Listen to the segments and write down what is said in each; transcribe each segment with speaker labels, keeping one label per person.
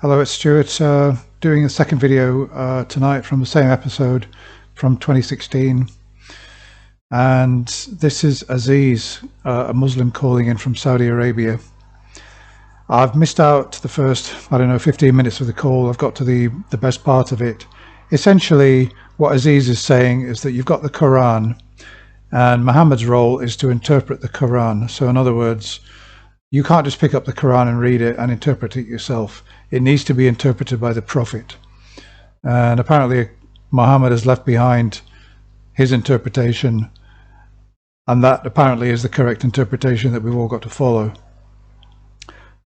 Speaker 1: Hello, it's Stuart, doing a second video tonight from the same episode from 2016. And this is Aziz, a Muslim calling in from Saudi Arabia. I've missed out the first, 15 minutes of the call. I've got to the best part of it. Essentially, what Aziz is saying is that you've got the Koran, and Muhammad's role is to interpret the Koran. So in other words, you can't just pick up the Quran and read it and interpret it yourself. It needs to be interpreted by the Prophet. And apparently Muhammad has left behind his interpretation, and that apparently is the correct interpretation that we've all got to follow.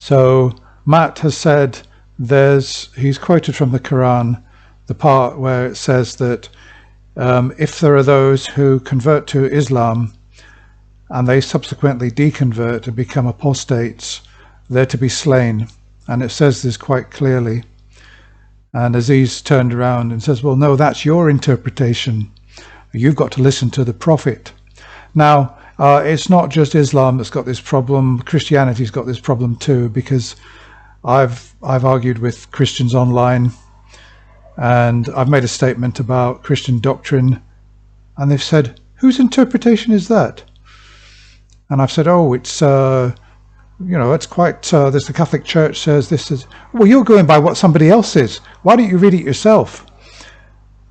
Speaker 1: So Matt has said he's quoted from the Quran, the part where it says that if there are those who convert to Islam and they subsequently deconvert and become apostates, they're to be slain. And it says this quite clearly. And Aziz turned around and says, well, no, that's your interpretation. You've got to listen to the Prophet. Now, it's not just Islam that's got this problem. Christianity's got this problem too, because I've argued with Christians online, and I've made a statement about Christian doctrine, and they've said, whose interpretation is that? And I've said, oh, it's it's quite, this, the Catholic Church says this is, well, you're going by what somebody else is. Why don't you read it yourself?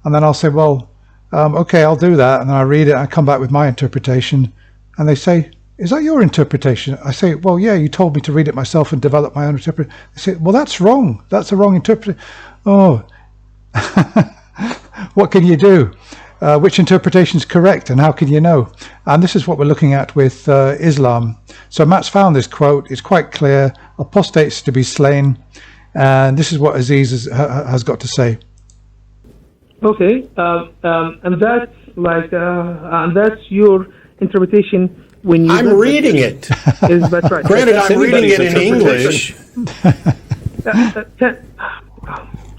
Speaker 1: And then I'll say, well, okay, I'll do that. And then I read it, and I come back with my interpretation. And they say, is that your interpretation? I say, well, yeah, you told me to read it myself and develop my own interpretation. They say, well, that's wrong. That's a wrong interpretation. Oh, what can you do? Which interpretation is correct, and how can you know? And this is what we're looking at with Islam. So Matt's found this quote. It's quite clear: apostates to be slain. And this is what Aziz has got to say.
Speaker 2: Okay, and that's and that's your interpretation when you.
Speaker 3: I'm reading it.
Speaker 2: Is that right?
Speaker 3: Granted, I'm reading it in English.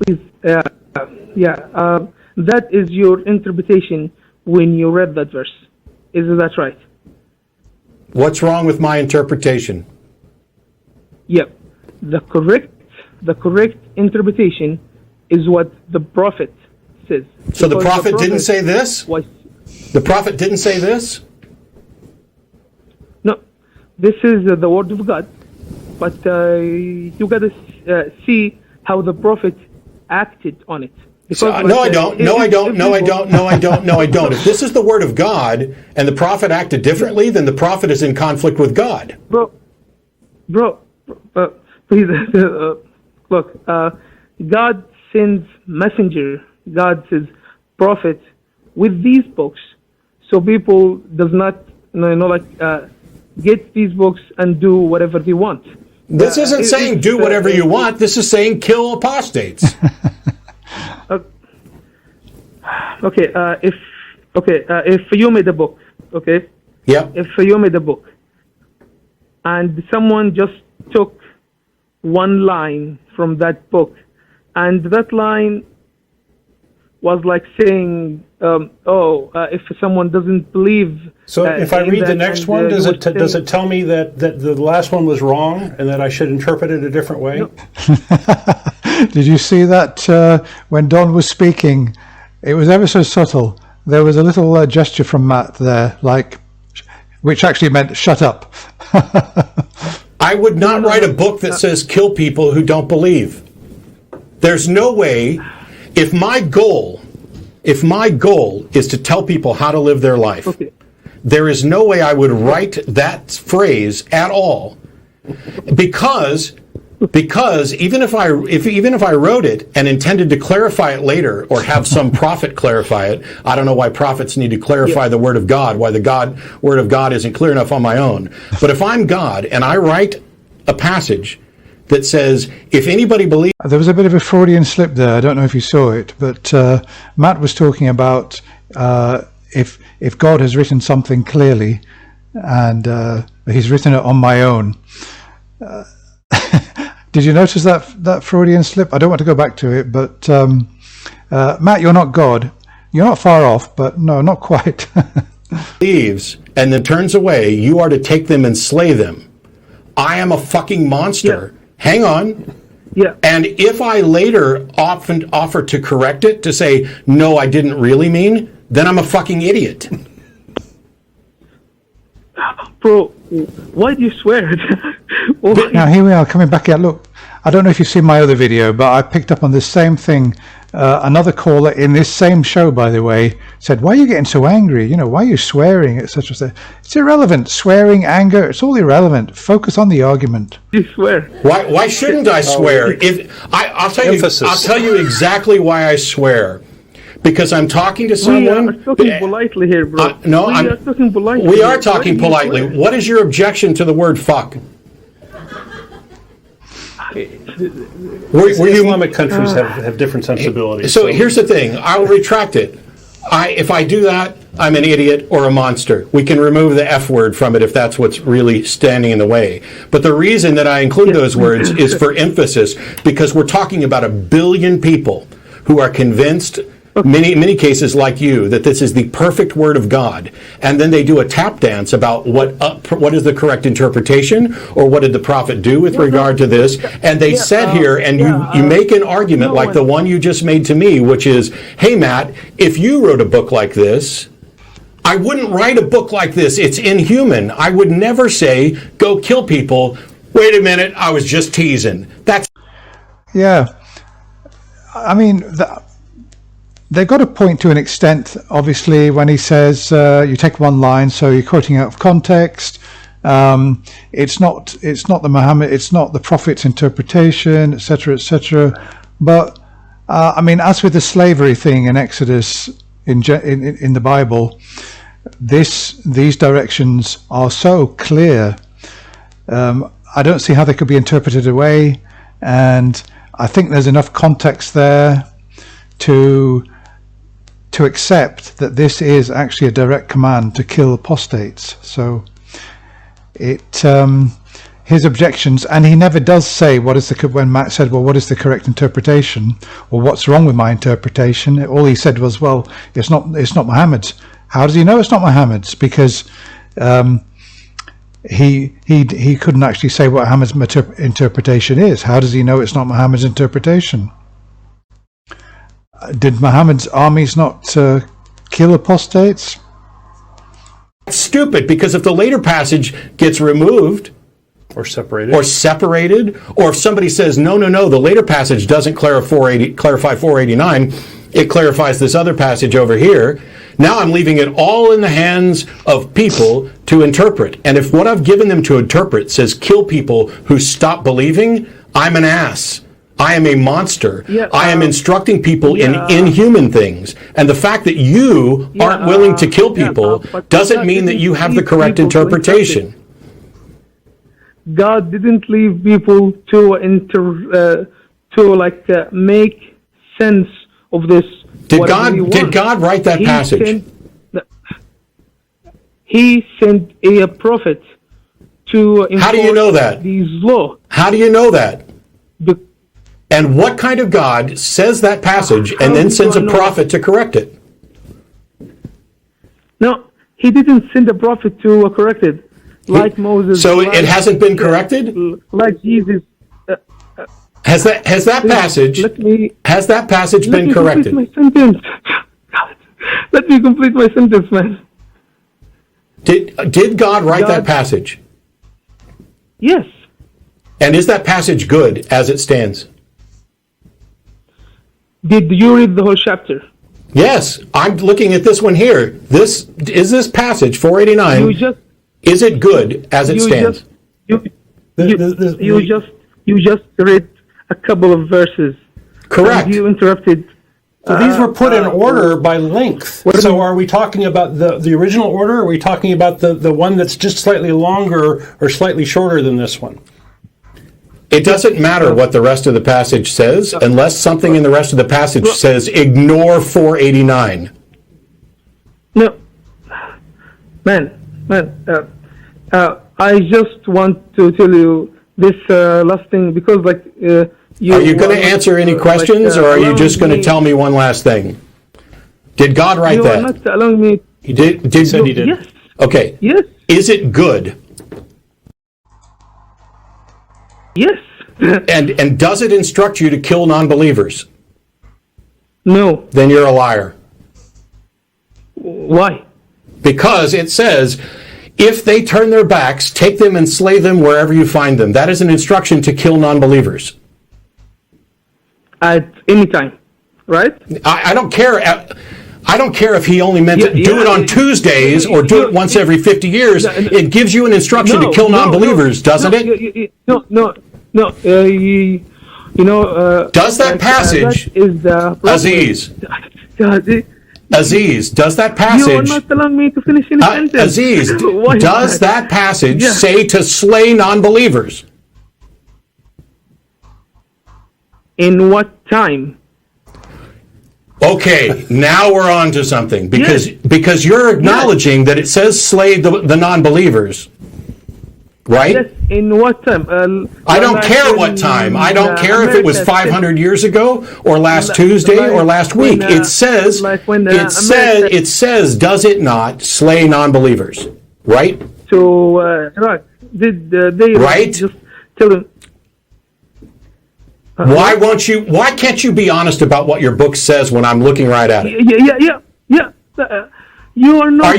Speaker 2: Please, that is your interpretation when you read that verse. Is that right?
Speaker 3: What's wrong with my interpretation?
Speaker 2: Yep. The correct interpretation is what the Prophet says.
Speaker 3: So the Prophet didn't say this? The Prophet didn't say this?
Speaker 2: No. This is the word of God. But you got to see how the Prophet acted on it.
Speaker 3: No, I don't. If this is the word of God and the prophet acted differently, then the prophet is in conflict with God.
Speaker 2: Bro, please, look, God sends messenger, God says prophet with these books, so people does not, get these books and do whatever they want.
Speaker 3: This isn't saying do whatever you want. This is saying kill apostates.
Speaker 2: Okay, if you made a book, okay?
Speaker 3: Yeah.
Speaker 2: If you made a book, and someone just took one line from that book, and that line was like saying, if someone doesn't believe.
Speaker 4: So if I read the next one, does it tell me that the last one was wrong and that I should interpret it a different way?
Speaker 2: No.
Speaker 1: Did you see that when Don was speaking? It was ever so subtle. There was a little gesture from Matt there, which actually meant shut up.
Speaker 3: I would not write a book that says kill people who don't believe. There's no way. If my goal is to tell people how to live their life, okay, there is no way I would write that phrase at all, because even if I wrote it and intended to clarify it later or have some prophet clarify it, I don't know why prophets need to clarify the word of God, why the word of God isn't clear enough on my own. But if I'm God and I write a passage that says, if anybody believes...
Speaker 1: There was a bit of a Freudian slip there. I don't know if you saw it, but Matt was talking about if God has written something clearly and he's written it on my own. Did you notice that Freudian slip? I don't want to go back to it, but Matt, you're not God. You're not far off, but no, not quite.
Speaker 3: believes and then turns away, you are to take them and slay them. I am a fucking monster. Yeah. Hang on.
Speaker 2: Yeah.
Speaker 3: And if I later often offer to correct it, to say, no, I didn't really mean, then I'm a fucking idiot.
Speaker 2: Bro, why do you swear?
Speaker 1: Now here we are coming back out. Look, I don't know if you've seen my other video, but I picked up on this same thing. Another caller in this same show, by the way, said, why are you getting so angry? You know, why are you swearing, etc. It's irrelevant. Swearing, anger, it's all irrelevant. Focus on the argument.
Speaker 2: You swear.
Speaker 3: Why shouldn't I swear? I'll tell you exactly why I swear. Because I'm talking to someone.
Speaker 2: We are talking politely here, bro.
Speaker 3: No,
Speaker 2: we are talking politely.
Speaker 3: We are talking politely. What is your objection to the word fuck?
Speaker 4: Islamic countries have different sensibilities.
Speaker 3: So here's the thing. I will retract it. If I do that, I'm an idiot or a monster. We can remove the F word from it if that's what's really standing in the way. But the reason that I include those words is for emphasis, because we're talking about 1 billion people who are convinced, many cases like you, that this is the perfect word of God, and then they do a tap dance about what is the correct interpretation, or what did the prophet do with regard to this, and they sit here and you make an argument like the one you just made to me, which is, hey Matt, if you wrote a book like this, I wouldn't write a book like this. It's inhuman. I would never say, go kill people. Wait a minute, I was just teasing.
Speaker 1: Yeah. I mean, they've got a point to an extent, obviously, when he says you take one line, so you're quoting out of context. It's not the Muhammad, it's not the prophet's interpretation, etc., etc. But I mean, as with the slavery thing in Exodus in the Bible, these directions are so clear. I don't see how they could be interpreted away, and I think there's enough context there to accept that this is actually a direct command to kill apostates. So his objections, and he never does say when Matt said, well, what is the correct interpretation, or what's wrong with my interpretation? All he said was, well, it's not Muhammad's. How does he know it's not Muhammad's? Because he couldn't actually say what Muhammad's interpretation is. How does he know it's not Muhammad's interpretation? Did Muhammad's armies not kill apostates?
Speaker 3: That's stupid, because if the later passage gets removed
Speaker 4: or separated,
Speaker 3: or if somebody says, no, the later passage doesn't clarify 489, it clarifies this other passage over here. Now I'm leaving it all in the hands of people to interpret. And if what I've given them to interpret says kill people who stop believing, I'm an ass. I am a monster. I am instructing people in inhuman things. And the fact that you aren't willing to kill people doesn't mean that you have the correct interpretation.
Speaker 2: God didn't leave people to make sense of this.
Speaker 3: Did God write that passage?
Speaker 2: He sent a prophet to enforce
Speaker 3: How do you know that?
Speaker 2: These laws.
Speaker 3: How do you know that? And what kind of God says that passage and then sends a prophet to correct it?
Speaker 2: No, he didn't send a prophet to correct it, like Moses.
Speaker 3: So it hasn't been corrected?
Speaker 2: Like Jesus.
Speaker 3: Has that passage been corrected?
Speaker 2: Let me complete my sentence, man.
Speaker 3: Did God write that passage?
Speaker 2: Yes.
Speaker 3: And is that passage good as it stands?
Speaker 2: Did you read the whole chapter?
Speaker 3: Yes, I'm looking at this one here. This passage 489. Is it good as it stands?
Speaker 2: You just read a couple of verses.
Speaker 3: Correct.
Speaker 2: And you interrupted.
Speaker 4: So these were put in order by length. So are we talking about the original order, or are we talking about the one that's just slightly longer or slightly shorter than this one?
Speaker 3: It doesn't matter what the rest of the passage says, unless something in the rest of the passage says, ignore 489.
Speaker 2: No. Man, I just want to tell you this last thing, because are
Speaker 3: you going to answer any questions, or are you just going to tell me one last thing? Did God write that?
Speaker 2: You are not allowing me.
Speaker 3: He did. He said he did.
Speaker 2: Yes.
Speaker 3: Okay.
Speaker 2: Yes.
Speaker 3: Is it good?
Speaker 2: Yes.
Speaker 3: And does it instruct you to kill non-believers?
Speaker 2: No.
Speaker 3: Then you're a liar.
Speaker 2: Why?
Speaker 3: Because it says, if they turn their backs, take them and slay them wherever you find them. That is an instruction to kill non-believers.
Speaker 2: At any time, right?
Speaker 3: I don't care. I don't care if he only meant to do it on Tuesdays or do it once every 50 years. It gives you an instruction to kill non-believers, doesn't it?
Speaker 2: No.
Speaker 3: Does that passage,
Speaker 2: that is the
Speaker 3: Aziz, does that passage...
Speaker 2: You are not allowing me to finish any sentence.
Speaker 3: Aziz, does that passage say to slay non-believers?
Speaker 2: In what time?
Speaker 3: Okay, now we're on to something, because you're acknowledging that it says slay the non-believers, right?
Speaker 2: Yes, in what time?
Speaker 3: I don't care what time. I don't care if it was 500 years ago or last Tuesday or last week. It says, does it not slay non-believers, right?
Speaker 2: So, right. Did they
Speaker 3: right?
Speaker 2: just tell them?
Speaker 3: Why can't you be honest about what your book says when I'm looking right at it?
Speaker 2: Yeah. You are not.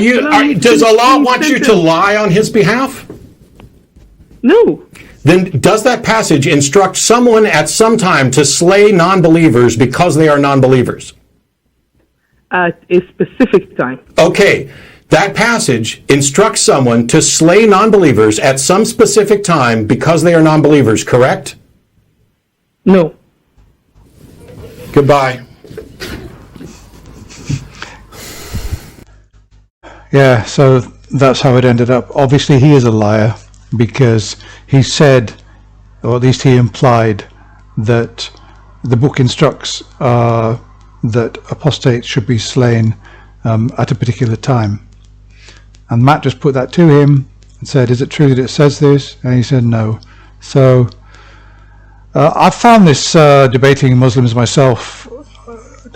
Speaker 3: Does Allah want you to lie on His behalf?
Speaker 2: No.
Speaker 3: Then does that passage instruct someone at some time to slay non-believers because they are non-believers?
Speaker 2: At a specific time.
Speaker 3: Okay. That passage instructs someone to slay non-believers at some specific time because they are non-believers, correct?
Speaker 2: No.
Speaker 3: Goodbye.
Speaker 1: Yeah, so that's how it ended up. Obviously, he is a liar because he said, or at least he implied, that the book instructs that apostates should be slain at a particular time. And Matt just put that to him and said, is it true that it says this? And he said no. So I've found this debating Muslims myself.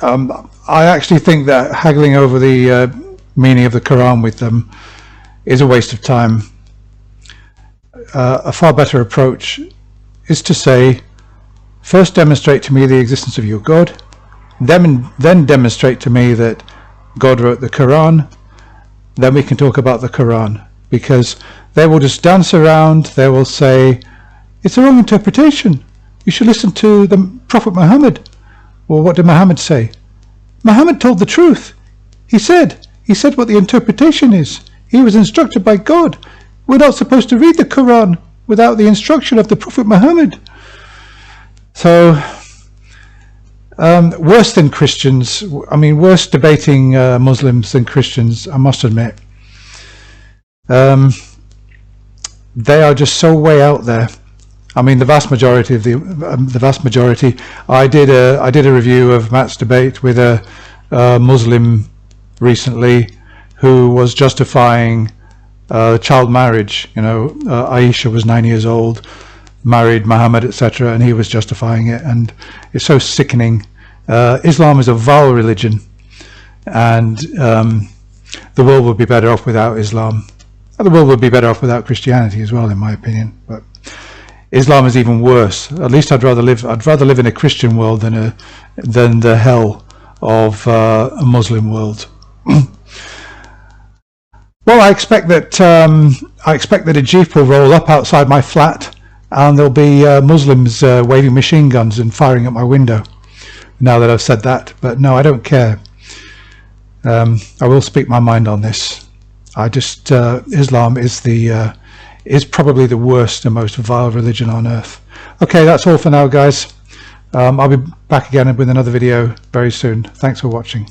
Speaker 1: I actually think that haggling over the meaning of the Quran with them is a waste of time. A far better approach is to say, first demonstrate to me the existence of your God, then demonstrate to me that God wrote the Quran, then we can talk about the Quran. Because they will just dance around, they will say, it's a wrong interpretation. You should listen to the Prophet Muhammad. Well, what did Muhammad say? Muhammad told the truth. He said what the interpretation is. He was instructed by God. We're not supposed to read the Quran without the instruction of the Prophet Muhammad. So, worse than Christians, worse debating Muslims than Christians, I must admit. They are just so way out there. The vast majority of the vast majority. I did a review of Matt's debate with a Muslim recently who was justifying child marriage. Aisha was 9 years old, married Mohammad, etc., and he was justifying it. And it's so sickening. Islam is a vile religion, and the world would be better off without Islam. The world would be better off without Christianity as well, in my opinion. But Islam is even worse. At least I'd rather live in a Christian world than the hell of a Muslim world. Well, I expect that a jeep will roll up outside my flat, and there'll be Muslims waving machine guns and firing at my window. Now that I've said that, but no, I don't care. I will speak my mind on this. Islam is probably the worst and most vile religion on earth. Okay, that's all for now, guys. I'll be back again with another video very soon. Thanks for watching.